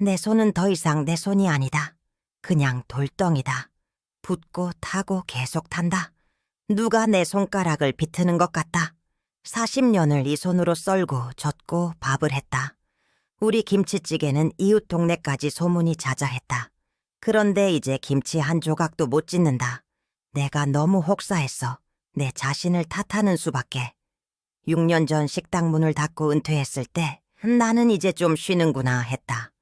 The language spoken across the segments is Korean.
내 손은 더 이상 내 손이 아니다. 그냥 돌덩이다. 붙고 타고 계속 탄다. 누가 내 손가락을 비트는 것 같다. 40년을 이 손으로 썰고 젓고 밥을 했다. 우리 김치찌개는 이웃 동네까지 소문이 자자했다. 그런데 이제 김치 한 조각도 못 짓는다. 내가 너무 혹사했어. 내 자신을 탓하는 수밖에. 6년 전 식당 문을 닫고 은퇴했을 때 나는 이제 좀 쉬는구나 했다.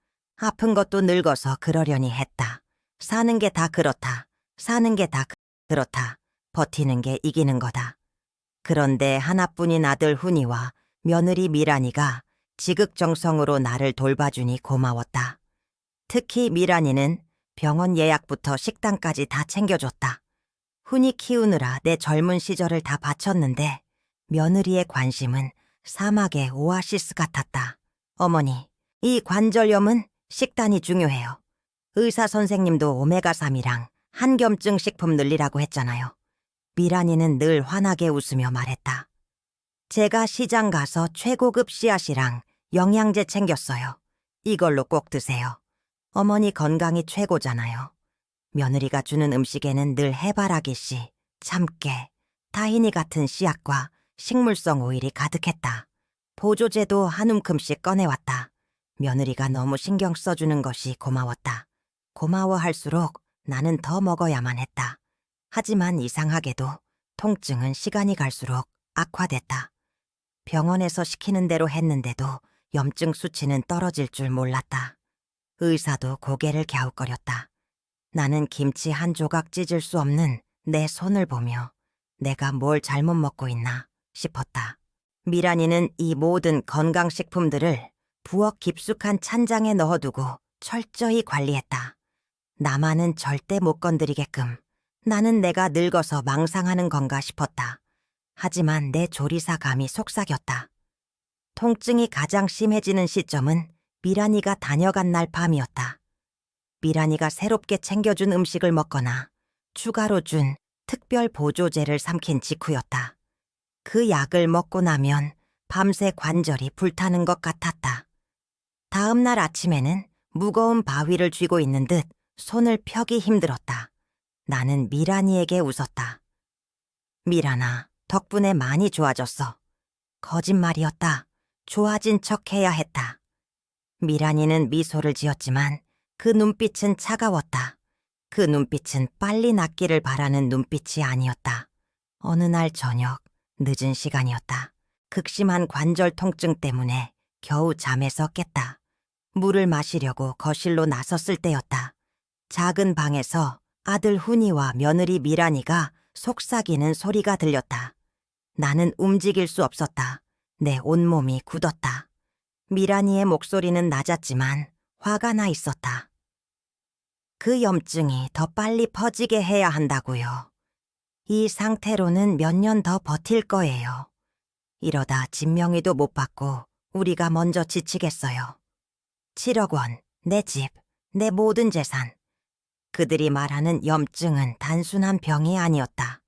아픈 것도 늙어서 그러려니 했다. 사는 게 다 그렇다. 사는 게 다 그렇다. 버티는 게 이기는 거다. 그런데 하나뿐인 아들 훈이와 며느리 미란이가 지극정성으로 나를 돌봐주니 고마웠다. 특히 미란이는 병원 예약부터 식당까지 다 챙겨줬다. 훈이 키우느라 내 젊은 시절을 다 바쳤는데 며느리의 관심은 사막의 오아시스 같았다. 어머니, 이 관절염은 식단이 중요해요. 의사 선생님도 오메가3이랑 한겸증 식품 늘리라고 했잖아요. 미란이는 늘 환하게 웃으며 말했다. 제가 시장 가서 최고급 씨앗이랑 영양제 챙겼어요. 이걸로 꼭 드세요. 어머니 건강이 최고잖아요. 며느리가 주는 음식에는 늘 해바라기씨, 참깨, 타히니 같은 씨앗과 식물성 오일이 가득했다. 보조제도 한 움큼씩 꺼내왔다. 며느리가 너무 신경 써주는 것이 고마웠다. 고마워할수록 나는 더 먹어야만 했다. 하지만 이상하게도 통증은 시간이 갈수록 악화됐다. 병원에서 시키는 대로 했는데도 염증 수치는 떨어질 줄 몰랐다. 의사도 고개를 갸웃거렸다. 나는 김치 한 조각 찢을 수 없는 내 손을 보며 내가 뭘 잘못 먹고 있나 싶었다. 미란이는 이 모든 건강식품들을 부엌 깊숙한 찬장에 넣어두고 철저히 관리했다. 나만은 절대 못 건드리게끔. 나는 내가 늙어서 망상하는 건가 싶었다. 하지만 내 조리사 감이 속삭였다. 통증이 가장 심해지는 시점은 미란이가 다녀간 날 밤이었다. 미란이가 새롭게 챙겨준 음식을 먹거나 추가로 준 특별 보조제를 삼킨 직후였다. 그 약을 먹고 나면 밤새 관절이 불타는 것 같았다. 다음 날 아침에는 무거운 바위를 쥐고 있는 듯 손을 펴기 힘들었다. 나는 미란이에게 웃었다. 미란아, 덕분에 많이 좋아졌어. 거짓말이었다. 좋아진 척해야 했다. 미란이는 미소를 지었지만 그 눈빛은 차가웠다. 그 눈빛은 빨리 낫기를 바라는 눈빛이 아니었다. 어느 날 저녁, 늦은 시간이었다. 극심한 관절 통증 때문에 겨우 잠에서 깼다. 물을 마시려고 거실로 나섰을 때였다. 작은 방에서 아들 훈이와 며느리 미란이가 속삭이는 소리가 들렸다. 나는 움직일 수 없었다. 내 온몸이 굳었다. 미란이의 목소리는 낮았지만 화가 나 있었다. 그 염증이 더 빨리 퍼지게 해야 한다고요. 이 상태로는 몇 년 더 버틸 거예요. 이러다 진명이도 못 받고 우리가 먼저 지치겠어요. 7억 원, 내 집, 내 모든 재산. 그들이 말하는 염증은 단순한 병이 아니었다.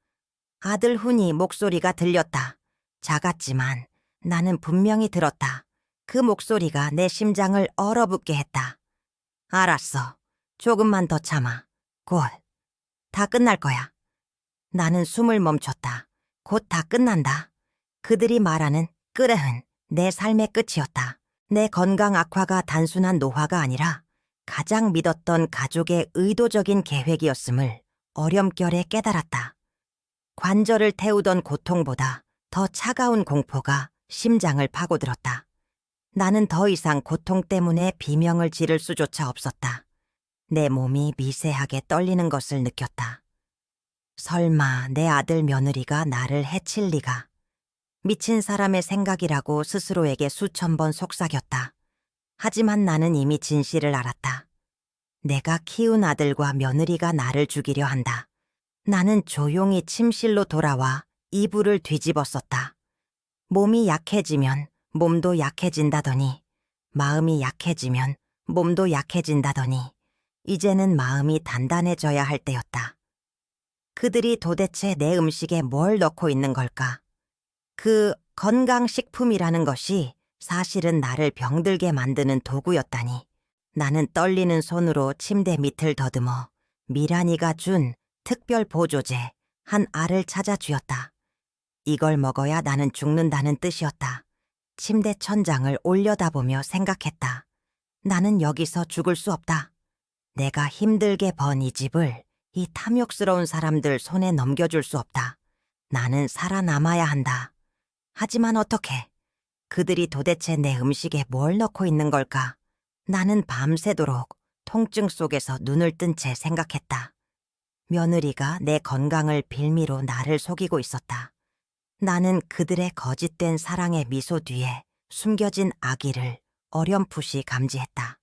아들 훈이 목소리가 들렸다. 작았지만 나는 분명히 들었다. 그 목소리가 내 심장을 얼어붙게 했다. 알았어. 조금만 더 참아. 곧. 다 끝날 거야. 나는 숨을 멈췄다. 곧 다 끝난다. 그들이 말하는 끝은 내 삶의 끝이었다. 내 건강 악화가 단순한 노화가 아니라 가장 믿었던 가족의 의도적인 계획이었음을 어렴결에 깨달았다. 관절을 태우던 고통보다 더 차가운 공포가 심장을 파고들었다. 나는 더 이상 고통 때문에 비명을 지를 수조차 없었다. 내 몸이 미세하게 떨리는 것을 느꼈다. 설마 내 아들 며느리가 나를 해칠 리가. 미친 사람의 생각이라고 스스로에게 수천 번 속삭였다. 하지만 나는 이미 진실을 알았다. 내가 키운 아들과 며느리가 나를 죽이려 한다. 나는 조용히 침실로 돌아와 이불을 뒤집었었다. 몸이 약해지면 몸도 약해진다더니, 마음이 약해지면 몸도 약해진다더니, 이제는 마음이 단단해져야 할 때였다. 그들이 도대체 내 음식에 뭘 넣고 있는 걸까? 그 건강식품이라는 것이 사실은 나를 병들게 만드는 도구였다니. 나는 떨리는 손으로 침대 밑을 더듬어 미란이가 준 특별 보조제 한 알을 찾아 쥐었다. 이걸 먹어야 나는 죽는다는 뜻이었다. 침대 천장을 올려다보며 생각했다. 나는 여기서 죽을 수 없다. 내가 힘들게 번 이 집을 이 탐욕스러운 사람들 손에 넘겨줄 수 없다. 나는 살아남아야 한다. 하지만 어떻게? 그들이 도대체 내 음식에 뭘 넣고 있는 걸까? 나는 밤새도록 통증 속에서 눈을 뜬 채 생각했다. 며느리가 내 건강을 빌미로 나를 속이고 있었다. 나는 그들의 거짓된 사랑의 미소 뒤에 숨겨진 악의를 어렴풋이 감지했다.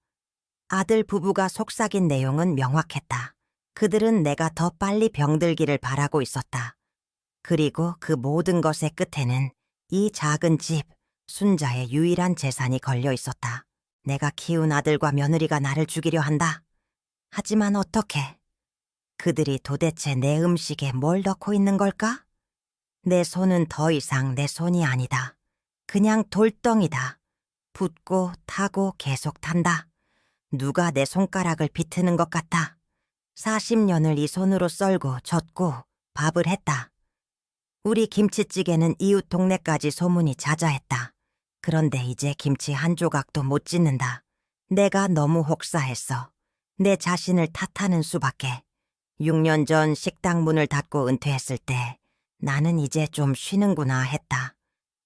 아들 부부가 속삭인 내용은 명확했다. 그들은 내가 더 빨리 병들기를 바라고 있었다. 그리고 그 모든 것의 끝에는 이 작은 집, 순자의 유일한 재산이 걸려 있었다. 내가 키운 아들과 며느리가 나를 죽이려 한다. 하지만 어떻게? 그들이 도대체 내 음식에 뭘 넣고 있는 걸까? 내 손은 더 이상 내 손이 아니다. 그냥 돌덩이다. 붓고 타고 계속 탄다. 누가 내 손가락을 비트는 것 같아. 40년을 이 손으로 썰고 젓고 밥을 했다. 우리 김치찌개는 이웃 동네까지 소문이 자자했다. 그런데 이제 김치 한 조각도 못 짓는다. 내가 너무 혹사했어. 내 자신을 탓하는 수밖에. 6년 전 식당 문을 닫고 은퇴했을 때 나는 이제 좀 쉬는구나 했다.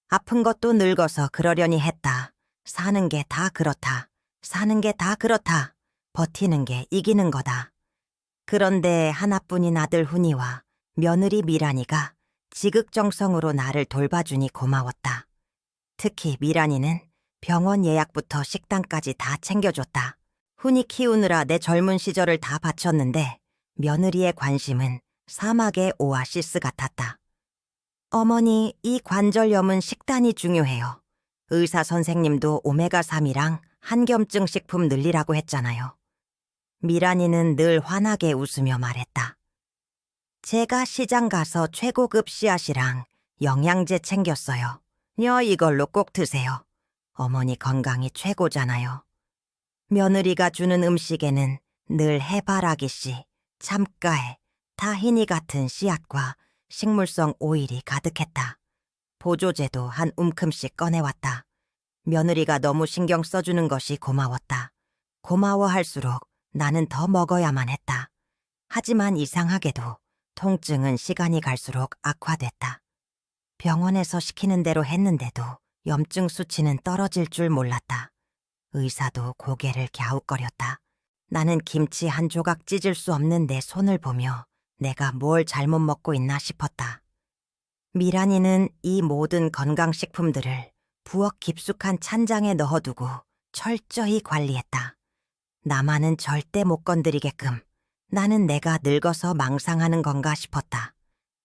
아픈 것도 늙어서 그러려니 했다. 사는 게 다 그렇다. 사는 게 다 그렇다. 버티는 게 이기는 거다. 그런데 하나뿐인 아들 훈이와 며느리 미란이가 지극정성으로 나를 돌봐주니 고마웠다. 특히 미란이는 병원 예약부터 식당까지 다 챙겨줬다. 훈이 키우느라 내 젊은 시절을 다 바쳤는데 며느리의 관심은 사막의 오아시스 같았다. 어머니, 이 관절염은 식단이 중요해요. 의사 선생님도 오메가3이랑 한겸증 식품 늘리라고 했잖아요. 미란이는 늘 환하게 웃으며 말했다. 제가 시장 가서 최고급 씨앗이랑 영양제 챙겼어요. 이걸로 꼭 드세요. 어머니 건강이 최고잖아요. 며느리가 주는 음식에는 늘 해바라기씨, 참깨, 타히니 같은 씨앗과 식물성 오일이 가득했다. 보조제도 한 움큼씩 꺼내왔다. 며느리가 너무 신경 써주는 것이 고마웠다. 고마워할수록 나는 더 먹어야만 했다. 하지만 이상하게도 통증은 시간이 갈수록 악화됐다. 병원에서 시키는 대로 했는데도 염증 수치는 떨어질 줄 몰랐다. 의사도 고개를 갸웃거렸다. 나는 김치 한 조각 찢을 수 없는 내 손을 보며 내가 뭘 잘못 먹고 있나 싶었다. 미란이는 이 모든 건강식품들을 부엌 깊숙한 찬장에 넣어두고 철저히 관리했다. 나만은 절대 못 건드리게끔. 나는 내가 늙어서 망상하는 건가 싶었다.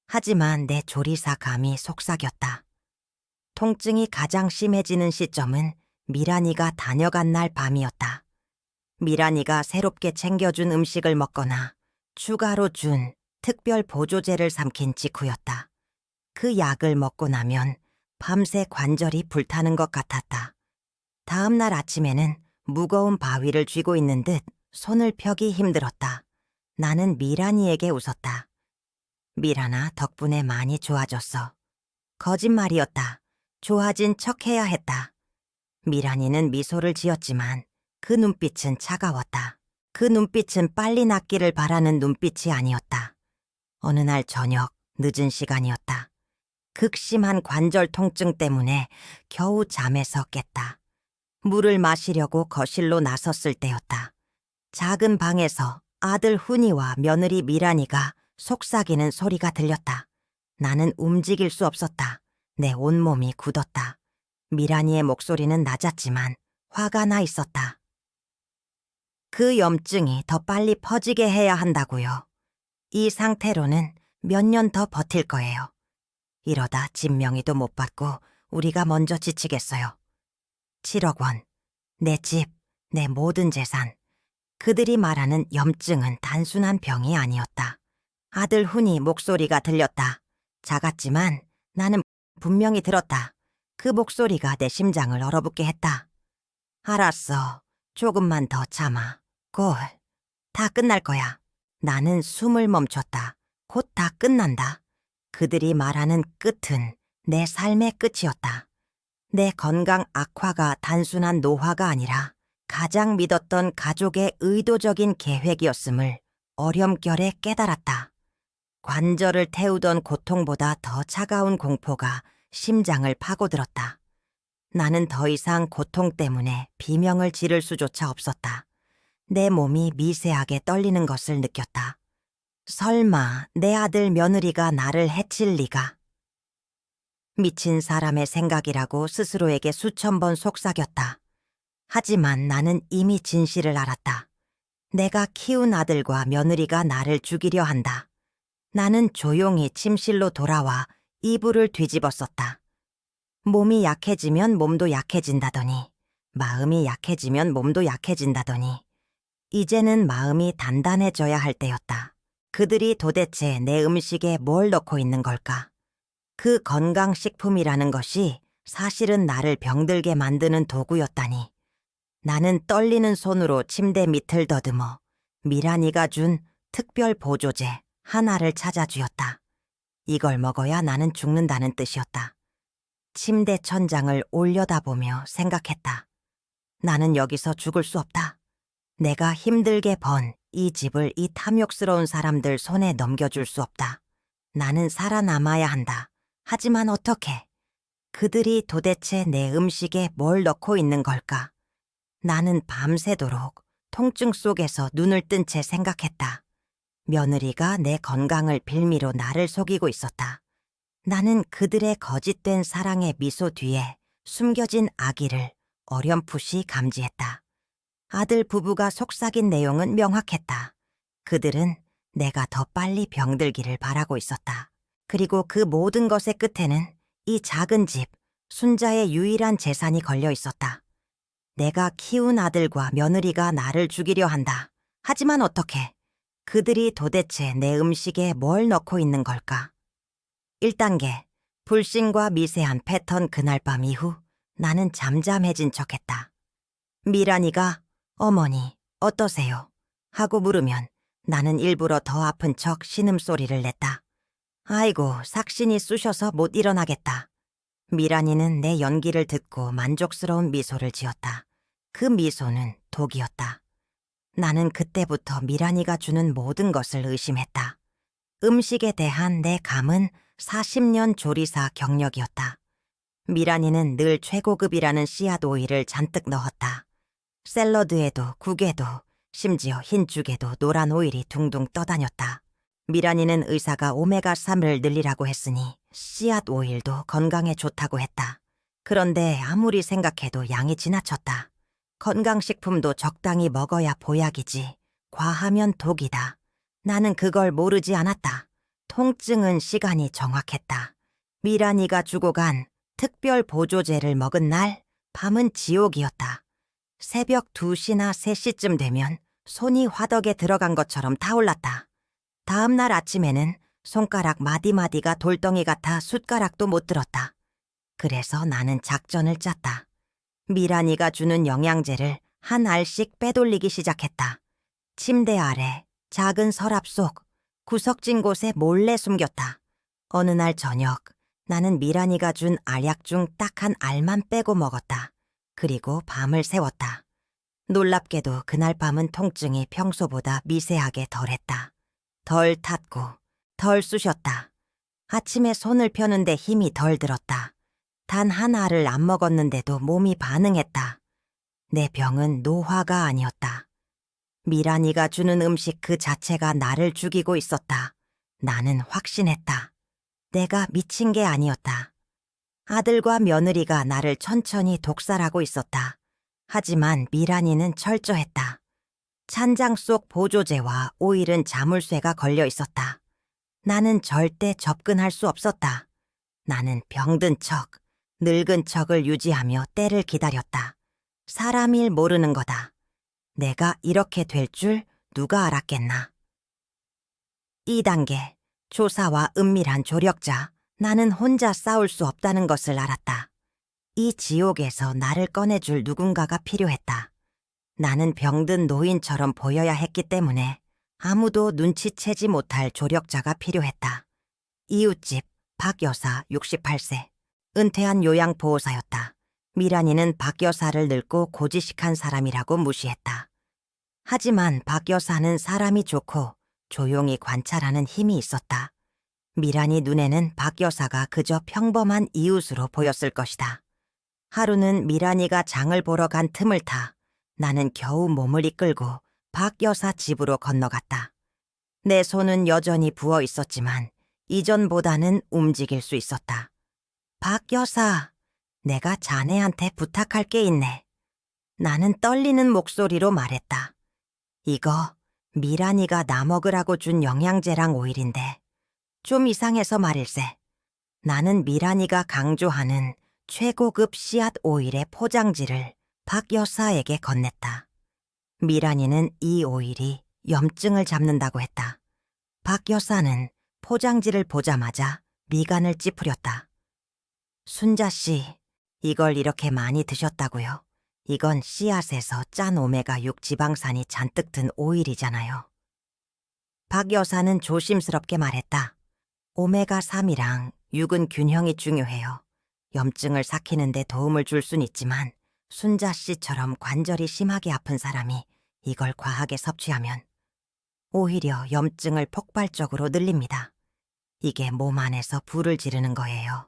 하지만 내 조리사 감이 속삭였다. 통증이 가장 심해지는 시점은 미란이가 다녀간 날 밤이었다. 미란이가 새롭게 챙겨준 음식을 먹거나 추가로 준 특별 보조제를 삼킨 직후였다. 그 약을 먹고 나면 밤새 관절이 불타는 것 같았다. 다음 날 아침에는 무거운 바위를 쥐고 있는 듯 손을 펴기 힘들었다. 나는 미란이에게 웃었다. 미란아, 덕분에 많이 좋아졌어. 거짓말이었다. 좋아진 척해야 했다. 미란이는 미소를 지었지만 그 눈빛은 차가웠다. 그 눈빛은 빨리 낫기를 바라는 눈빛이 아니었다. 어느 날 저녁 늦은 시간이었다. 극심한 관절 통증 때문에 겨우 잠에서 깼다. 물을 마시려고 거실로 나섰을 때였다. 작은 방에서 아들 훈이와 며느리 미란이가 속삭이는 소리가 들렸다. 나는 움직일 수 없었다. 내 온몸이 굳었다. 미란이의 목소리는 낮았지만 화가 나 있었다. 그 염증이 더 빨리 퍼지게 해야 한다고요. 이 상태로는 몇 년 더 버틸 거예요. 이러다 집 명의도 못 받고 우리가 먼저 지치겠어요. 7억 원, 내 집, 내 모든 재산. 그들이 말하는 염증은 단순한 병이 아니었다. 아들 훈이 목소리가 들렸다. 작았지만 나는 분명히 들었다. 그 목소리가 내 심장을 얼어붙게 했다. 알았어. 조금만 더 참아. 곧 다 끝날 거야. 나는 숨을 멈췄다. 곧 다 끝난다. 그들이 말하는 끝은 내 삶의 끝이었다. 내 건강 악화가 단순한 노화가 아니라 가장 믿었던 가족의 의도적인 계획이었음을 어렴결에 깨달았다. 관절을 태우던 고통보다 더 차가운 공포가 심장을 파고들었다. 나는 더 이상 고통 때문에 비명을 지를 수조차 없었다. 내 몸이 미세하게 떨리는 것을 느꼈다. 설마 내 아들 며느리가 나를 해칠 리가. 미친 사람의 생각이라고 스스로에게 수천 번 속삭였다. 하지만 나는 이미 진실을 알았다. 내가 키운 아들과 며느리가 나를 죽이려 한다. 나는 조용히 침실로 돌아와 이불을 뒤집었었다. 몸이 약해지면 몸도 약해진다더니, 마음이 약해지면 몸도 약해진다더니, 이제는 마음이 단단해져야 할 때였다. 그들이 도대체 내 음식에 뭘 넣고 있는 걸까? 그 건강식품이라는 것이 사실은 나를 병들게 만드는 도구였다니. 나는 떨리는 손으로 침대 밑을 더듬어 미란이가 준 특별 보조제 하나를 찾아 쥐었다. 이걸 먹어야 나는 죽는다는 뜻이었다. 침대 천장을 올려다보며 생각했다. 나는 여기서 죽을 수 없다. 내가 힘들게 번 이 집을 이 탐욕스러운 사람들 손에 넘겨줄 수 없다. 나는 살아남아야 한다. 하지만 어떻게? 그들이 도대체 내 음식에 뭘 넣고 있는 걸까? 나는 밤새도록 통증 속에서 눈을 뜬 채 생각했다. 며느리가 내 건강을 빌미로 나를 속이고 있었다. 나는 그들의 거짓된 사랑의 미소 뒤에 숨겨진 악의를 어렴풋이 감지했다. 아들 부부가 속삭인 내용은 명확했다. 그들은 내가 더 빨리 병들기를 바라고 있었다. 그리고 그 모든 것의 끝에는 이 작은 집, 순자의 유일한 재산이 걸려 있었다. 내가 키운 아들과 며느리가 나를 죽이려 한다. 하지만 어떻게? 그들이 도대체 내 음식에 뭘 넣고 있는 걸까? 1단계, 불신과 미세한 패턴. 그날 밤 이후 나는 잠잠해진 척했다. 미란이가 어머니, 어떠세요? 하고 물으면 나는 일부러 더 아픈 척 신음소리를 냈다. 아이고, 삭신이 쑤셔서 못 일어나겠다. 미란이는 내 연기를 듣고 만족스러운 미소를 지었다. 그 미소는 독이었다. 나는 그때부터 미란이가 주는 모든 것을 의심했다. 음식에 대한 내 감은 40년 조리사 경력이었다. 미란이는 늘 최고급이라는 씨앗 오일을 잔뜩 넣었다. 샐러드에도 국에도 심지어 흰죽에도 노란 오일이 둥둥 떠다녔다. 미란이는 의사가 오메가3를 늘리라고 했으니 씨앗 오일도 건강에 좋다고 했다. 그런데 아무리 생각해도 양이 지나쳤다. 건강식품도 적당히 먹어야 보약이지. 과하면 독이다. 나는 그걸 모르지 않았다. 통증은 시간이 정확했다. 미란이가 주고 간 특별 보조제를 먹은 날, 밤은 지옥이었다. 새벽 2시나 3시쯤 되면 손이 화덕에 들어간 것처럼 타올랐다. 다음 날 아침에는 손가락 마디마디가 돌덩이 같아 숟가락도 못 들었다. 그래서 나는 작전을 짰다. 미란이가 주는 영양제를 한 알씩 빼돌리기 시작했다. 침대 아래, 작은 서랍 속, 구석진 곳에 몰래 숨겼다. 어느 날 저녁, 나는 미란이가 준 알약 중 딱 한 알만 빼고 먹었다. 그리고 밤을 새웠다. 놀랍게도 그날 밤은 통증이 평소보다 미세하게 덜했다. 덜 탔고 덜 쑤셨다. 아침에 손을 펴는데 힘이 덜 들었다. 단 한 알을 안 먹었는데도 몸이 반응했다. 내 병은 노화가 아니었다. 미란이가 주는 음식 그 자체가 나를 죽이고 있었다. 나는 확신했다. 내가 미친 게 아니었다. 아들과 며느리가 나를 천천히 독살하고 있었다. 하지만 미란이는 철저했다. 찬장 속 보조제와 오일은 자물쇠가 걸려 있었다. 나는 절대 접근할 수 없었다. 나는 병든 척, 늙은 척을 유지하며 때를 기다렸다. 사람 일 모르는 거다. 내가 이렇게 될 줄 누가 알았겠나. 2단계, 조사와 은밀한 조력자. 나는 혼자 싸울 수 없다는 것을 알았다. 이 지옥에서 나를 꺼내줄 누군가가 필요했다. 나는 병든 노인처럼 보여야 했기 때문에 아무도 눈치채지 못할 조력자가 필요했다. 이웃집 박 여사 68세. 은퇴한 요양보호사였다. 미란이는 박 여사를 늙고 고지식한 사람이라고 무시했다. 하지만 박 여사는 사람이 좋고 조용히 관찰하는 힘이 있었다. 미란이 눈에는 박 여사가 그저 평범한 이웃으로 보였을 것이다. 하루는 미란이가 장을 보러 간 틈을 타 나는 겨우 몸을 이끌고 박 여사 집으로 건너갔다. 내 손은 여전히 부어 있었지만 이전보다는 움직일 수 있었다. 박 여사, 내가 자네한테 부탁할 게 있네. 나는 떨리는 목소리로 말했다. 이거 미란이가 나 먹으라고 준 영양제랑 오일인데 좀 이상해서 말일세. 나는 미란이가 강조하는 최고급 씨앗 오일의 포장지를 박 여사에게 건넸다. 미란이는 이 오일이 염증을 잡는다고 했다. 박 여사는 포장지를 보자마자 미간을 찌푸렸다. 순자 씨, 이걸 이렇게 많이 드셨다고요? 이건 씨앗에서 짠 오메가6 지방산이 잔뜩 든 오일이잖아요. 박 여사는 조심스럽게 말했다. 오메가3이랑 6은 균형이 중요해요. 염증을 삭히는 데 도움을 줄 순 있지만 순자 씨처럼 관절이 심하게 아픈 사람이 이걸 과하게 섭취하면 오히려 염증을 폭발적으로 늘립니다. 이게 몸 안에서 불을 지르는 거예요.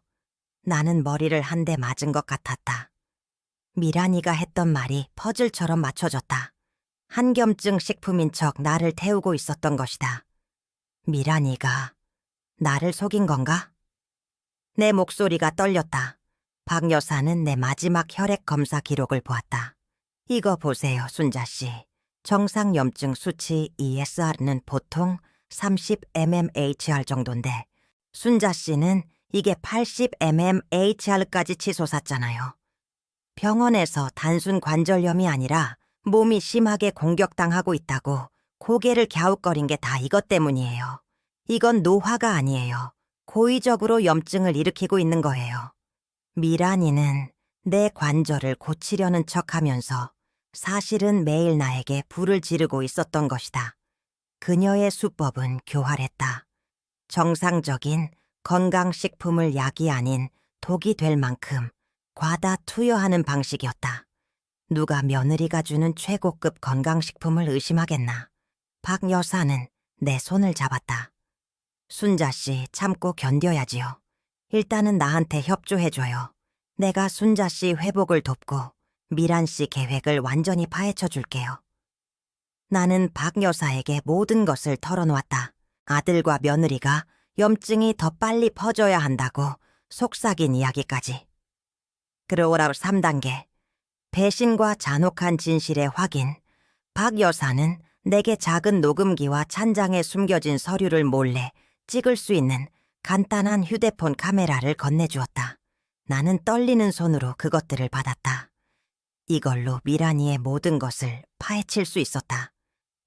나는 머리를 한 대 맞은 것 같았다. 미란이가 했던 말이 퍼즐처럼 맞춰졌다. 한겸증 식품인 척 나를 태우고 있었던 것이다. 미란이가 나를 속인 건가? 내 목소리가 떨렸다. 박 여사는 내 마지막 혈액 검사 기록을 보았다. 이거 보세요, 순자 씨. 정상 염증 수치 ESR는 보통 30 mmHg 정도인데 순자 씨는 이게 80 mmHg까지 치솟았잖아요. 병원에서 단순 관절염이 아니라 몸이 심하게 공격당하고 있다고 고개를 갸웃거린 게 다 이것 때문이에요. 이건 노화가 아니에요. 고의적으로 염증을 일으키고 있는 거예요. 미란이는 내 관절을 고치려는 척하면서 사실은 매일 나에게 불을 지르고 있었던 것이다. 그녀의 수법은 교활했다. 정상적인 건강식품을 약이 아닌 독이 될 만큼 과다 투여하는 방식이었다. 누가 며느리가 주는 최고급 건강식품을 의심하겠나. 박 여사는 내 손을 잡았다. 순자 씨, 참고 견뎌야지요. 일단은 나한테 협조해줘요. 내가 순자 씨 회복을 돕고 미란 씨 계획을 완전히 파헤쳐 줄게요. 나는 박 여사에게 모든 것을 털어놓았다. 아들과 며느리가 염증이 더 빨리 퍼져야 한다고 속삭인 이야기까지. 그러오라 3단계. 배신과 잔혹한 진실의 확인. 박 여사는 내게 작은 녹음기와 찬장에 숨겨진 서류를 몰래 찍을 수 있는 간단한 휴대폰 카메라를 건네주었다. 나는 떨리는 손으로 그것들을 받았다. 이걸로 미란이의 모든 것을 파헤칠 수 있었다.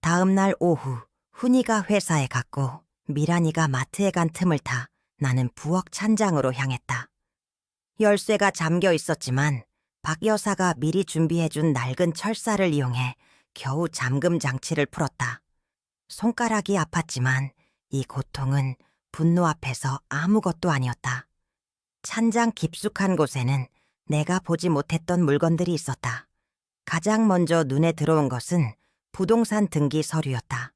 다음 날 오후 훈이가 회사에 갔고 미란이가 마트에 간 틈을 타 나는 부엌 찬장으로 향했다. 열쇠가 잠겨 있었지만 박 여사가 미리 준비해준 낡은 철사를 이용해 겨우 잠금 장치를 풀었다. 손가락이 아팠지만 이 고통은 분노 앞에서 아무것도 아니었다. 찬장 깊숙한 곳에는 내가 보지 못했던 물건들이 있었다. 가장 먼저 눈에 들어온 것은 부동산 등기 서류였다.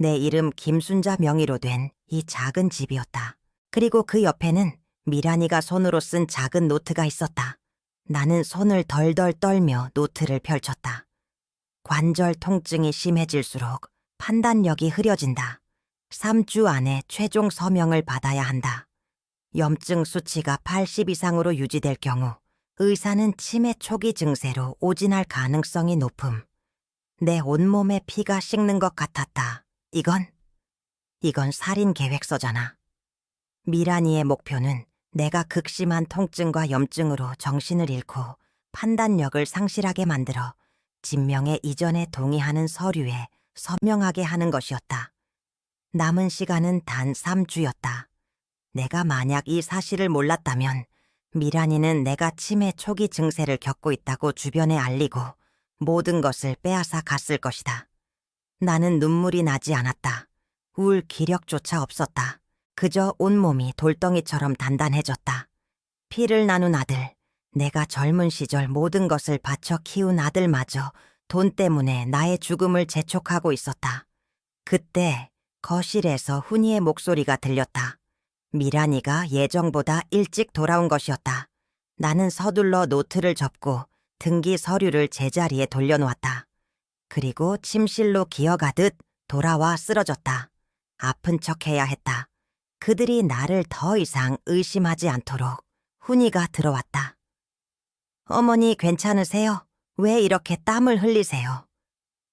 내 이름 김순자 명의로 된 이 작은 집이었다. 그리고 그 옆에는 미란이가 손으로 쓴 작은 노트가 있었다. 나는 손을 덜덜 떨며 노트를 펼쳤다. 관절 통증이 심해질수록 판단력이 흐려진다. 3주 안에 최종 서명을 받아야 한다. 염증 수치가 80 이상으로 유지될 경우 의사는 치매 초기 증세로 오진할 가능성이 높음. 내 온몸에 피가 식는 것 같았다. 이건 살인 계획서잖아. 미란이의 목표는 내가 극심한 통증과 염증으로 정신을 잃고 판단력을 상실하게 만들어 진명에 이전에 동의하는 서류에 서명하게 하는 것이었다. 남은 시간은 단 3주였다. 내가 만약 이 사실을 몰랐다면 미란이는 내가 치매 초기 증세를 겪고 있다고 주변에 알리고 모든 것을 빼앗아 갔을 것이다. 나는 눈물이 나지 않았다. 울 기력조차 없었다. 그저 온몸이 돌덩이처럼 단단해졌다. 피를 나눈 아들, 내가 젊은 시절 모든 것을 바쳐 키운 아들마저 돈 때문에 나의 죽음을 재촉하고 있었다. 그때 거실에서 훈이의 목소리가 들렸다. 미란이가 예정보다 일찍 돌아온 것이었다. 나는 서둘러 노트를 접고 등기 서류를 제자리에 돌려놓았다. 그리고 침실로 기어가듯 돌아와 쓰러졌다. 아픈 척해야 했다. 그들이 나를 더 이상 의심하지 않도록 훈이가 들어왔다. 어머니 괜찮으세요? 왜 이렇게 땀을 흘리세요?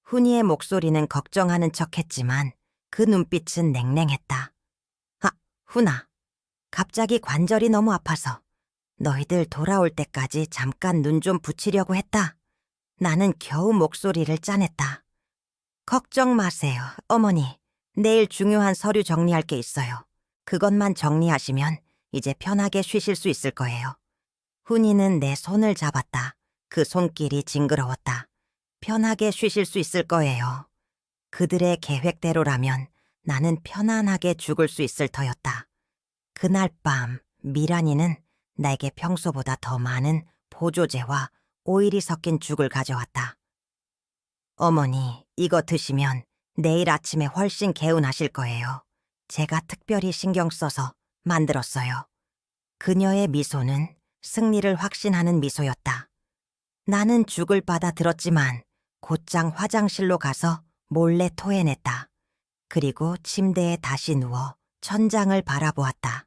훈이의 목소리는 걱정하는 척했지만 그 눈빛은 냉랭했다. 아, 훈아. 갑자기 관절이 너무 아파서 너희들 돌아올 때까지 잠깐 눈 좀 붙이려고 했다. 나는 겨우 목소리를 짜냈다. 걱정 마세요, 어머니. 내일 중요한 서류 정리할 게 있어요. 그것만 정리하시면 이제 편하게 쉬실 수 있을 거예요. 훈이는 내 손을 잡았다. 그 손길이 징그러웠다. 편하게 쉬실 수 있을 거예요. 그들의 계획대로라면 나는 편안하게 죽을 수 있을 터였다. 그날 밤 미란이는 나에게 평소보다 더 많은 보조제와 오일이 섞인 죽을 가져왔다. 어머니, 이거 드시면 내일 아침에 훨씬 개운하실 거예요. 제가 특별히 신경 써서 만들었어요. 그녀의 미소는 승리를 확신하는 미소였다. 나는 죽을 받아들었지만 곧장 화장실로 가서 몰래 토해냈다. 그리고 침대에 다시 누워 천장을 바라보았다.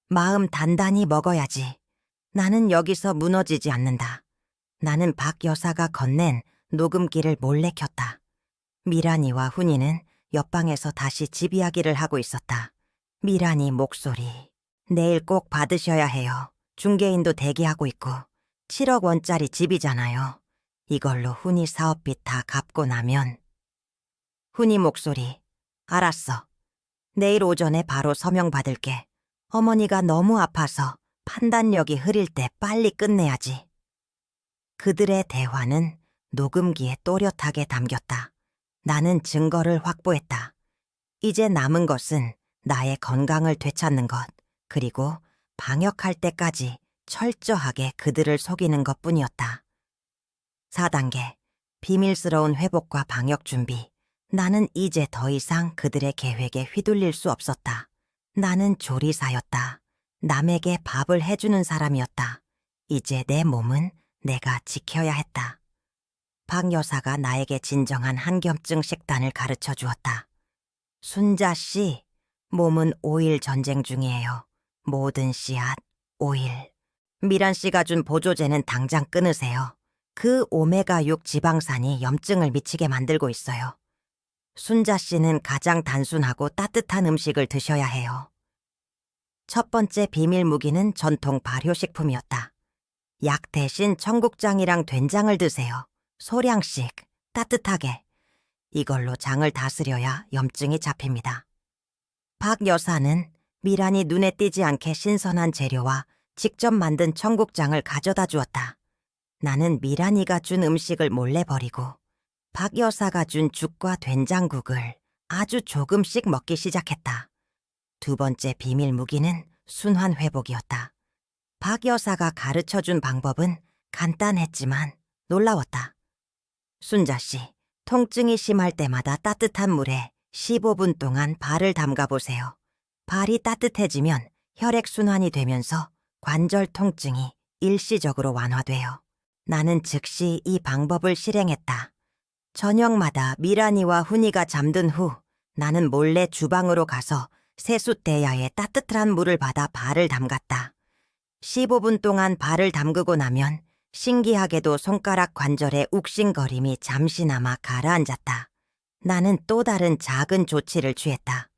마음 단단히 먹어야지. 나는 여기서 무너지지 않는다. 나는 박 여사가 건넨 녹음기를 몰래 켰다. 미란이와 훈이는 옆방에서 다시 집 이야기를 하고 있었다. 미란이 목소리. 내일 꼭 받으셔야 해요. 중개인도 대기하고 있고 7억 원짜리 집이잖아요. 이걸로 훈이 사업비 다 갚고 나면. 훈이 목소리. 알았어. 내일 오전에 바로 서명 받을게. 어머니가 너무 아파서 판단력이 흐릴 때 빨리 끝내야지. 그들의 대화는 녹음기에 또렷하게 담겼다. 나는 증거를 확보했다. 이제 남은 것은 나의 건강을 되찾는 것, 그리고 방역할 때까지 철저하게 그들을 속이는 것뿐이었다. 4단계, 비밀스러운 회복과 방역 준비. 나는 이제 더 이상 그들의 계획에 휘둘릴 수 없었다. 나는 조리사였다. 남에게 밥을 해주는 사람이었다. 이제 내 몸은 내가 지켜야 했다. 박 여사가 나에게 진정한 한겸증 식단을 가르쳐 주었다. 순자 씨, 몸은 오일 전쟁 중이에요. 모든 씨앗, 오일. 미란 씨가 준 보조제는 당장 끊으세요. 그 오메가6 지방산이 염증을 미치게 만들고 있어요. 순자 씨는 가장 단순하고 따뜻한 음식을 드셔야 해요. 첫 번째 비밀 무기는 전통 발효식품이었다. 약 대신 청국장이랑 된장을 드세요. 소량씩, 따뜻하게. 이걸로 장을 다스려야 염증이 잡힙니다. 박 여사는 미란이 눈에 띄지 않게 신선한 재료와 직접 만든 청국장을 가져다 주었다. 나는 미란이가 준 음식을 몰래 버리고 박 여사가 준 죽과 된장국을 아주 조금씩 먹기 시작했다. 두 번째 비밀 무기는 순환 회복이었다. 박 여사가 가르쳐준 방법은 간단했지만 놀라웠다. 순자 씨, 통증이 심할 때마다 따뜻한 물에 15분 동안 발을 담가보세요. 발이 따뜻해지면 혈액순환이 되면서 관절 통증이 일시적으로 완화돼요. 나는 즉시 이 방법을 실행했다. 저녁마다 미란이와 훈이가 잠든 후 나는 몰래 주방으로 가서 세숫대야에 따뜻한 물을 받아 발을 담갔다. 15분 동안 발을 담그고 나면 신기하게도 손가락 관절의 욱신거림이 잠시나마 가라앉았다. 나는 또 다른 작은 조치를 취했다.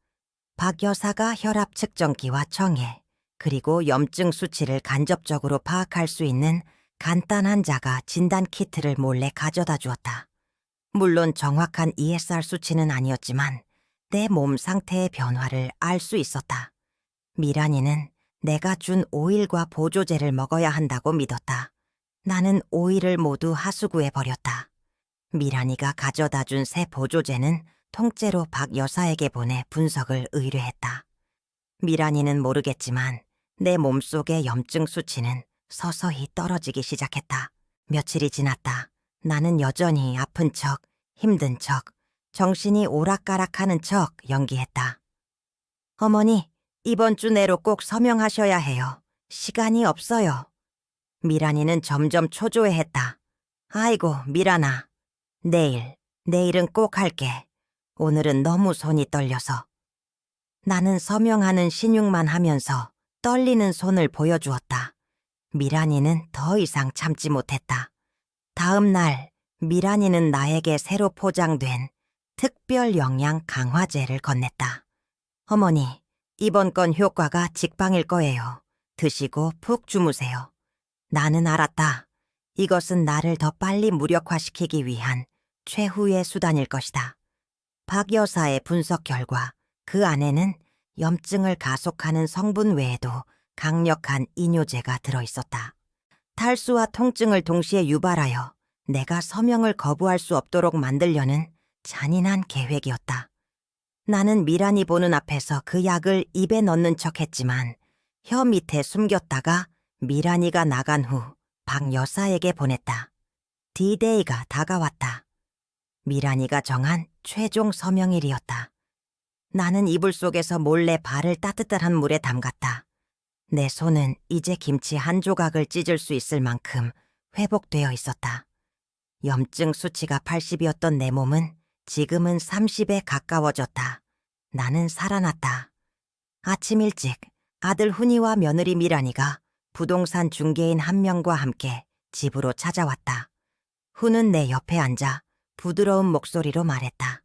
박 여사가 혈압 측정기와 청해, 그리고 염증 수치를 간접적으로 파악할 수 있는 간단한 자가 진단 키트를 몰래 가져다 주었다. 물론 정확한 ESR 수치는 아니었지만 내 몸 상태의 변화를 알 수 있었다. 미란이는 내가 준 오일과 보조제를 먹어야 한다고 믿었다. 나는 오일을 모두 하수구에 버렸다. 미란이가 가져다 준 새 보조제는 통째로 박 여사에게 보내 분석을 의뢰했다. 미란이는 모르겠지만 내 몸속의 염증 수치는 서서히 떨어지기 시작했다. 며칠이 지났다. 나는 여전히 아픈 척, 힘든 척, 정신이 오락가락하는 척 연기했다. 어머니, 이번 주 내로 꼭 서명하셔야 해요. 시간이 없어요. 미란이는 점점 초조해했다. 아이고, 미란아. 내일은 꼭 할게. 오늘은 너무 손이 떨려서. 나는 서명하는 신용만 하면서 떨리는 손을 보여주었다. 미란이는 더 이상 참지 못했다. 다음 날, 미란이는 나에게 새로 포장된 특별 영양 강화제를 건넸다. 어머니, 이번 건 효과가 직방일 거예요. 드시고 푹 주무세요. 나는 알았다. 이것은 나를 더 빨리 무력화시키기 위한 최후의 수단일 것이다. 박 여사의 분석 결과 그 안에는 염증을 가속하는 성분 외에도 강력한 이뇨제가 들어있었다. 탈수와 통증을 동시에 유발하여 내가 서명을 거부할 수 없도록 만들려는 잔인한 계획이었다. 나는 미란이 보는 앞에서 그 약을 입에 넣는 척했지만 혀 밑에 숨겼다가 미란이가 나간 후 박 여사에게 보냈다. D-Day가 다가왔다. 미란이가 정한 최종 서명일이었다. 나는 이불 속에서 몰래 발을 따뜻한 물에 담갔다. 내 손은 이제 김치 한 조각을 찢을 수 있을 만큼 회복되어 있었다. 염증 수치가 80이었던 내 몸은 지금은 30에 가까워졌다. 나는 살아났다. 아침 일찍 아들 훈이와 며느리 미란이가 부동산 중개인 한 명과 함께 집으로 찾아왔다. 훈은 내 옆에 앉아 부드러운 목소리로 말했다.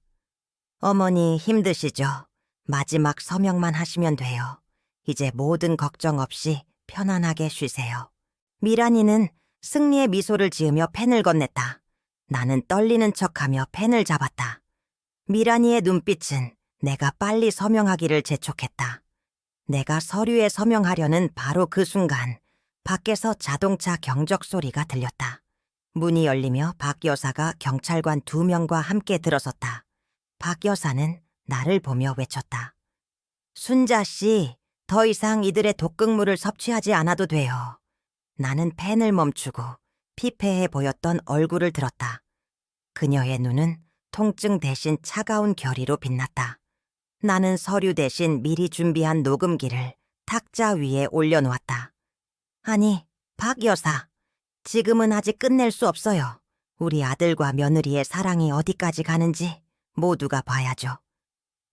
어머니 힘드시죠? 마지막 서명만 하시면 돼요. 이제 모든 걱정 없이 편안하게 쉬세요. 미란이는 승리의 미소를 지으며 펜을 건넸다. 나는 떨리는 척하며 펜을 잡았다. 미란이의 눈빛은 내가 빨리 서명하기를 재촉했다. 내가 서류에 서명하려는 바로 그 순간 밖에서 자동차 경적 소리가 들렸다. 문이 열리며 박 여사가 경찰관 2명과 함께 들어섰다. 박 여사는 나를 보며 외쳤다. 순자 씨, 더 이상 이들의 독극물을 섭취하지 않아도 돼요. 나는 펜을 멈추고 피폐해 보였던 얼굴을 들었다. 그녀의 눈은 통증 대신 차가운 결의로 빛났다. 나는 서류 대신 미리 준비한 녹음기를 탁자 위에 올려놓았다. 아니, 박 여사, 지금은 아직 끝낼 수 없어요. 우리 아들과 며느리의 사랑이 어디까지 가는지 모두가 봐야죠.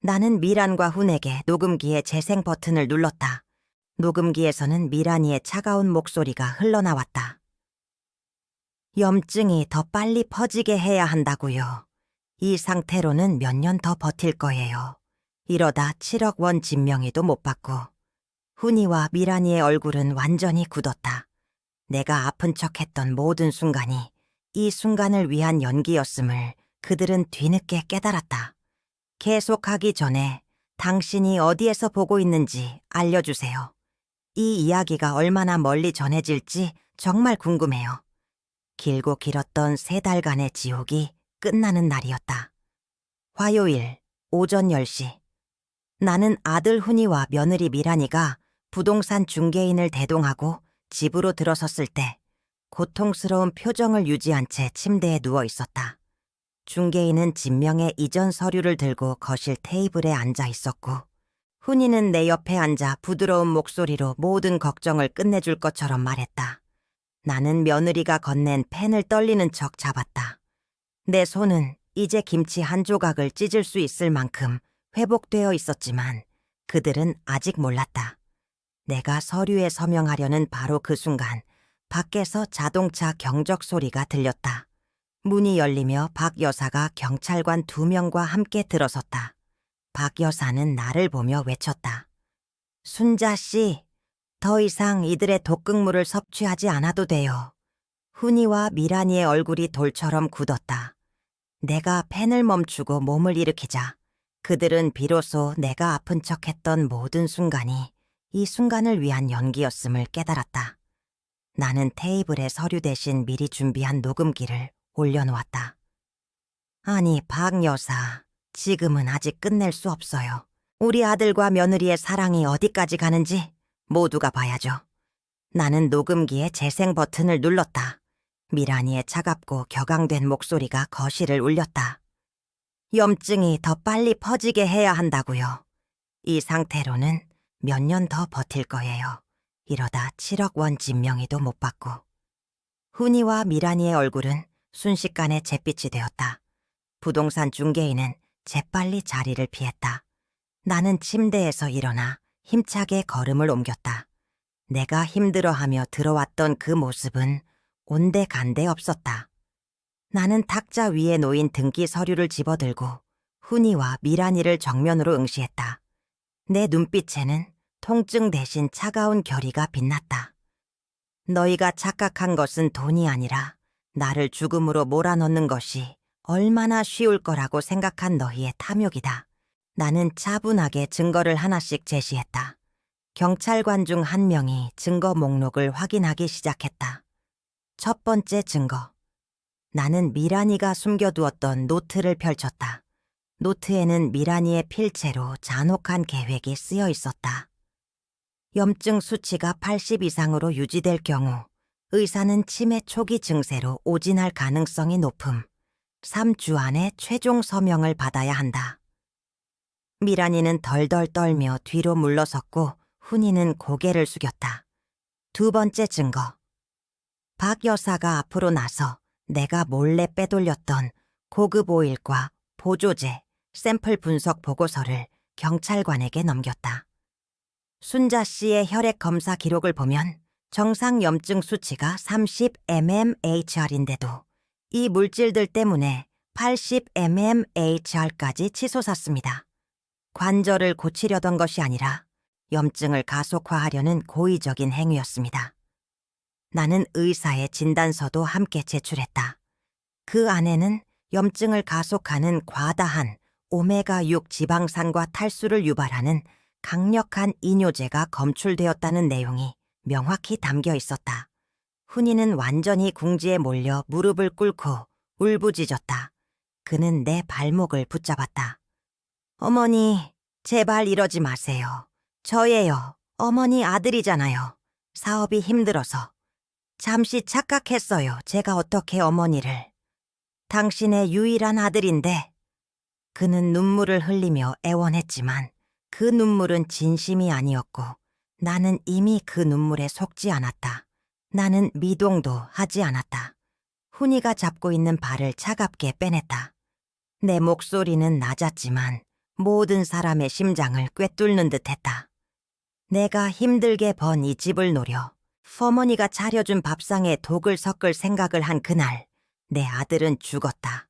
나는 미란과 훈에게 녹음기의 재생 버튼을 눌렀다. 녹음기에서는 미란이의 차가운 목소리가 흘러나왔다. 염증이 더 빨리 퍼지게 해야 한다고요. 이 상태로는 몇 년 더 버틸 거예요. 이러다 7억 원 진명에도 못 받고. 훈이와 미란이의 얼굴은 완전히 굳었다. 내가 아픈 척했던 모든 순간이 이 순간을 위한 연기였음을 그들은 뒤늦게 깨달았다. 계속하기 전에 당신이 어디에서 보고 있는지 알려주세요. 이 이야기가 얼마나 멀리 전해질지 정말 궁금해요. 길고 길었던 3달간의 지옥이 끝나는 날이었다. 화요일 오전 10시. 나는 아들 훈이와 며느리 미란이가 부동산 중개인을 대동하고 집으로 들어섰을 때 고통스러운 표정을 유지한 채 침대에 누워 있었다. 중개인은 진명의 이전 서류를 들고 거실 테이블에 앉아 있었고 훈이는 내 옆에 앉아 부드러운 목소리로 모든 걱정을 끝내줄 것처럼 말했다. 나는 며느리가 건넨 펜을 떨리는 척 잡았다. 내 손은 이제 김치 한 조각을 찢을 수 있을 만큼 회복되어 있었지만 그들은 아직 몰랐다. 내가 서류에 서명하려는 바로 그 순간 밖에서 자동차 경적 소리가 들렸다. 문이 열리며 박 여사가 경찰관 2명과 함께 들어섰다. 박 여사는 나를 보며 외쳤다. 순자 씨, 더 이상 이들의 독극물을 섭취하지 않아도 돼요. 훈이와 미란이의 얼굴이 돌처럼 굳었다. 내가 펜을 멈추고 몸을 일으키자 그들은 비로소 내가 아픈 척했던 모든 순간이 이 순간을 위한 연기였음을 깨달았다. 나는 테이블에 서류 대신 미리 준비한 녹음기를 올려놓았다. 아니, 박 여사, 지금은 아직 끝낼 수 없어요. 우리 아들과 며느리의 사랑이 어디까지 가는지 모두가 봐야죠. 나는 녹음기의 재생 버튼을 눌렀다. 미란이의 차갑고 격앙된 목소리가 거실을 울렸다. 염증이 더 빨리 퍼지게 해야 한다고요. 이 상태로는 몇 년 더 버틸 거예요. 이러다 7억 원 진명이도 못 받고. 훈이와 미란이의 얼굴은 순식간에 잿빛이 되었다. 부동산 중개인은 재빨리 자리를 피했다. 나는 침대에서 일어나 힘차게 걸음을 옮겼다. 내가 힘들어하며 들어왔던 그 모습은 온데간데 없었다. 나는 탁자 위에 놓인 등기 서류를 집어들고 훈이와 미란이를 정면으로 응시했다. 내 눈빛에는 통증 대신 차가운 결의가 빛났다. 너희가 착각한 것은 돈이 아니라 나를 죽음으로 몰아넣는 것이 얼마나 쉬울 거라고 생각한 너희의 탐욕이다. 나는 차분하게 증거를 하나씩 제시했다. 경찰관 중 한 명이 증거 목록을 확인하기 시작했다. 첫 번째 증거. 나는 미란이가 숨겨두었던 노트를 펼쳤다. 노트에는 미란이의 필체로 잔혹한 계획이 쓰여 있었다. 염증 수치가 80 이상으로 유지될 경우 의사는 치매 초기 증세로 오진할 가능성이 높음. 3주 안에 최종 서명을 받아야 한다. 미란이는 덜덜 떨며 뒤로 물러섰고 훈이는 고개를 숙였다. 두 번째 증거. 박 여사가 앞으로 나서 내가 몰래 빼돌렸던 고급 오일과 보조제, 샘플 분석 보고서를 경찰관에게 넘겼다. 순자 씨의 혈액 검사 기록을 보면 정상 염증 수치가 30 mmHg인데도 이 물질들 때문에 80 mmHg까지 치솟았습니다. 관절을 고치려던 것이 아니라 염증을 가속화하려는 고의적인 행위였습니다. 나는 의사의 진단서도 함께 제출했다. 그 안에는 염증을 가속하는 과다한 오메가6 지방산과 탈수를 유발하는 강력한 이뇨제가 검출되었다는 내용이 명확히 담겨 있었다. 훈이는 완전히 궁지에 몰려 무릎을 꿇고 울부짖었다. 그는 내 발목을 붙잡았다. 어머니, 제발 이러지 마세요. 저예요. 어머니 아들이잖아요. 사업이 힘들어서. 잠시 착각했어요. 제가 어떻게 어머니를. 당신의 유일한 아들인데. 그는 눈물을 흘리며 애원했지만 그 눈물은 진심이 아니었고 나는 이미 그 눈물에 속지 않았다. 나는 미동도 하지 않았다. 훈이가 잡고 있는 발을 차갑게 빼냈다. 내 목소리는 낮았지만 모든 사람의 심장을 꿰뚫는 듯했다. 내가 힘들게 번 이 집을 노려 어머니가 차려준 밥상에 독을 섞을 생각을 한 그날 내 아들은 죽었다.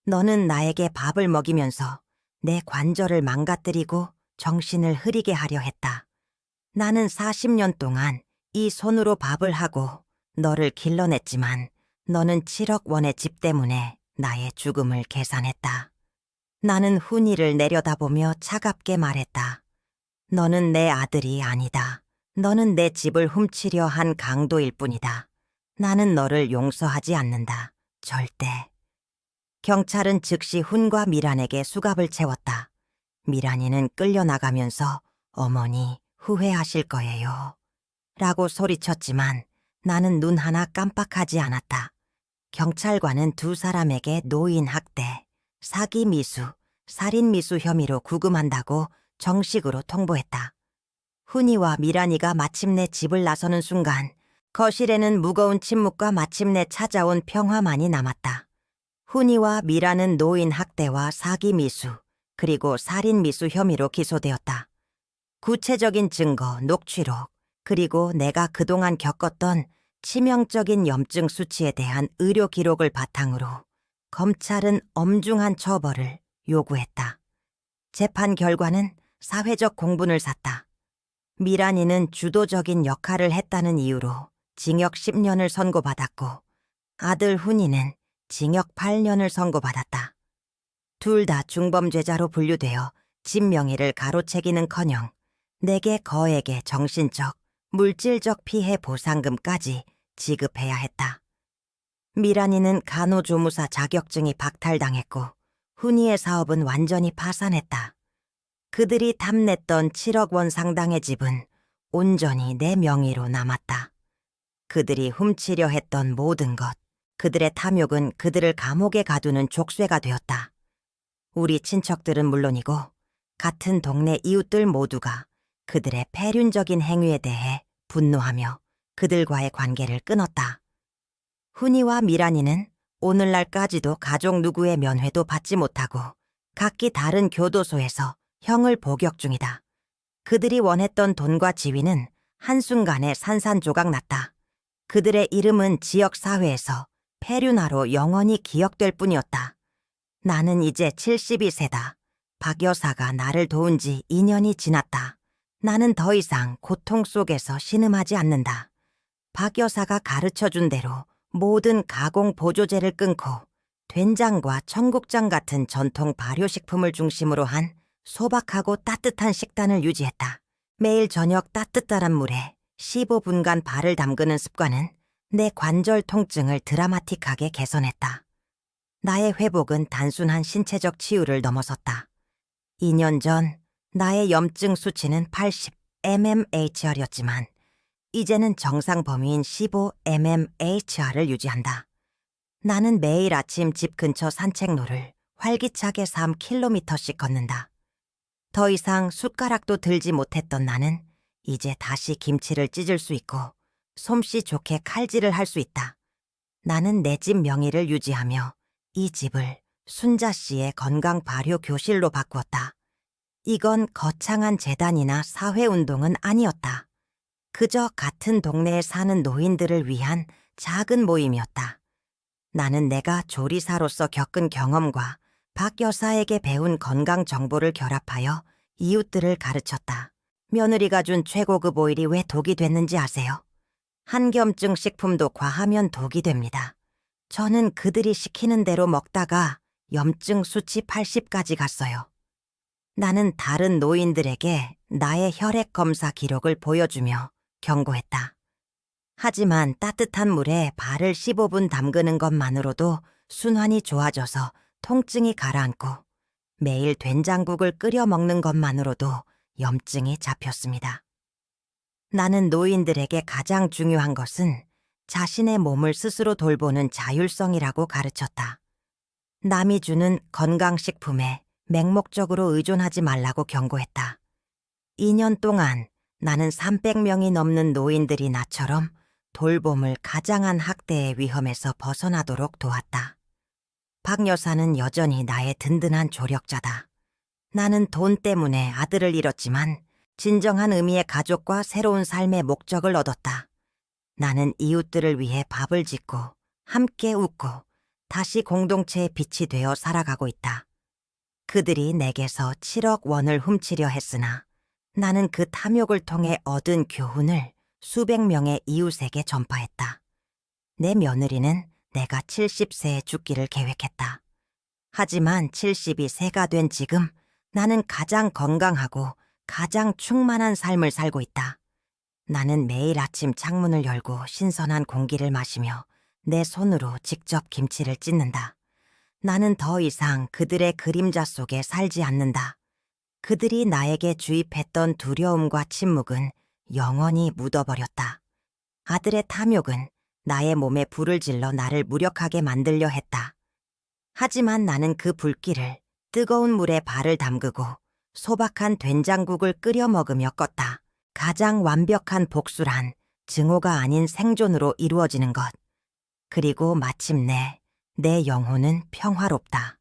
너는 나에게 밥을 먹이면서 내 관절을 망가뜨리고 정신을 흐리게 하려 했다. 나는 40년 동안 이 손으로 밥을 하고 너를 길러냈지만 너는 7억 원의 집 때문에 나의 죽음을 계산했다. 나는 훈이를 내려다보며 차갑게 말했다. 너는 내 아들이 아니다. 너는 내 집을 훔치려 한 강도일 뿐이다. 나는 너를 용서하지 않는다. 절대. 경찰은 즉시 훈과 미란에게 수갑을 채웠다. 미란이는 끌려나가면서 어머니 후회하실 거예요. 라고 소리쳤지만 나는 눈 하나 깜빡하지 않았다. 경찰관은 두 사람에게 노인 학대, 사기 미수, 살인 미수 혐의로 구금한다고 정식으로 통보했다. 훈이와 미란이가 마침내 집을 나서는 순간 거실에는 무거운 침묵과 마침내 찾아온 평화만이 남았다. 훈이와 미란은 노인 학대와 사기 미수, 그리고 살인 미수 혐의로 기소되었다. 구체적인 증거, 녹취록, 그리고 내가 그동안 겪었던 치명적인 염증 수치에 대한 의료 기록을 바탕으로 검찰은 엄중한 처벌을 요구했다. 재판 결과는 사회적 공분을 샀다. 미란이는 주도적인 역할을 했다는 이유로 징역 10년을 선고받았고 아들 훈이는 징역 8년을 선고받았다. 둘 다 중범죄자로 분류되어 집 명의를 가로채기는커녕 내게 거액의 정신적, 물질적 피해 보상금까지 지급해야 했다. 미란이는 간호조무사 자격증이 박탈당했고 훈이의 사업은 완전히 파산했다. 그들이 탐냈던 7억 원 상당의 집은 온전히 내 명의로 남았다. 그들이 훔치려 했던 모든 것, 그들의 탐욕은 그들을 감옥에 가두는 족쇄가 되었다. 우리 친척들은 물론이고 같은 동네 이웃들 모두가 그들의 폐륜적인 행위에 대해 분노하며 그들과의 관계를 끊었다. 훈이와 미란이는 오늘날까지도 가족 누구의 면회도 받지 못하고 각기 다른 교도소에서 형을 복역 중이다. 그들이 원했던 돈과 지위는 한순간에 산산조각 났다. 그들의 이름은 지역사회에서 폐륜아로 영원히 기억될 뿐이었다. 나는 이제 72세다. 박 여사가 나를 도운 지 2년이 지났다. 나는 더 이상 고통 속에서 신음하지 않는다. 박 여사가 가르쳐준 대로 모든 가공 보조제를 끊고 된장과 청국장 같은 전통 발효식품을 중심으로 한 소박하고 따뜻한 식단을 유지했다. 매일 저녁 따뜻한 물에 15분간 발을 담그는 습관은 내 관절 통증을 드라마틱하게 개선했다. 나의 회복은 단순한 신체적 치유를 넘어섰다. 2년 전 나의 염증 수치는 80 mmHg였지만 이제는 정상 범위인 15 mmHg를 유지한다. 나는 매일 아침 집 근처 산책로를 활기차게 3km씩 걷는다. 더 이상 숟가락도 들지 못했던 나는 이제 다시 김치를 찢을 수 있고 솜씨 좋게 칼질을 할 수 있다. 나는 내 집 명의를 유지하며 이 집을 순자 씨의 건강 발효 교실로 바꾸었다. 이건 거창한 재단이나 사회운동은 아니었다. 그저 같은 동네에 사는 노인들을 위한 작은 모임이었다. 나는 내가 조리사로서 겪은 경험과 박 여사에게 배운 건강 정보를 결합하여 이웃들을 가르쳤다. 며느리가 준 최고급 오일이 왜 독이 됐는지 아세요? 한겸증 식품도 과하면 독이 됩니다. 저는 그들이 시키는 대로 먹다가 염증 수치 80까지 갔어요. 나는 다른 노인들에게 나의 혈액 검사 기록을 보여주며 경고했다. 하지만 따뜻한 물에 발을 15분 담그는 것만으로도 순환이 좋아져서 통증이 가라앉고 매일 된장국을 끓여 먹는 것만으로도 염증이 잡혔습니다. 나는 노인들에게 가장 중요한 것은 자신의 몸을 스스로 돌보는 자율성이라고 가르쳤다. 남이 주는 건강식품에 맹목적으로 의존하지 말라고 경고했다. 2년 동안 나는 300명이 넘는 노인들이 나처럼 돌봄을 가장한 학대의 위험에서 벗어나도록 도왔다. 박 여사는 여전히 나의 든든한 조력자다. 나는 돈 때문에 아들을 잃었지만 진정한 의미의 가족과 새로운 삶의 목적을 얻었다. 나는 이웃들을 위해 밥을 짓고 함께 웃고 다시 공동체의 빛이 되어 살아가고 있다. 그들이 내게서 7억 원을 훔치려 했으나 나는 그 탐욕을 통해 얻은 교훈을 수백 명의 이웃에게 전파했다. 내 며느리는 내가 70세에 죽기를 계획했다. 하지만 70이 새가 된 지금 나는 가장 건강하고 가장 충만한 삶을 살고 있다. 나는 매일 아침 창문을 열고 신선한 공기를 마시며 내 손으로 직접 김치를 찢는다. 나는 더 이상 그들의 그림자 속에 살지 않는다. 그들이 나에게 주입했던 두려움과 침묵은 영원히 묻어버렸다. 아들의 탐욕은 나의 몸에 불을 질러 나를 무력하게 만들려 했다. 하지만 나는 그 불길을 뜨거운 물에 발을 담그고 소박한 된장국을 끓여 먹으며 껐다. 가장 완벽한 복수란 증오가 아닌 생존으로 이루어지는 것. 그리고 마침내 내 영혼은 평화롭다.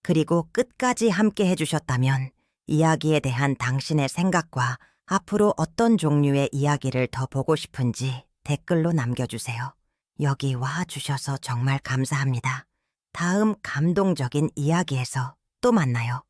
그리고 끝까지 함께 해주셨다면 이야기에 대한 당신의 생각과 앞으로 어떤 종류의 이야기를 더 보고 싶은지 댓글로 남겨주세요. 여기 와 주셔서 정말 감사합니다. 다음 감동적인 이야기에서 또 만나요.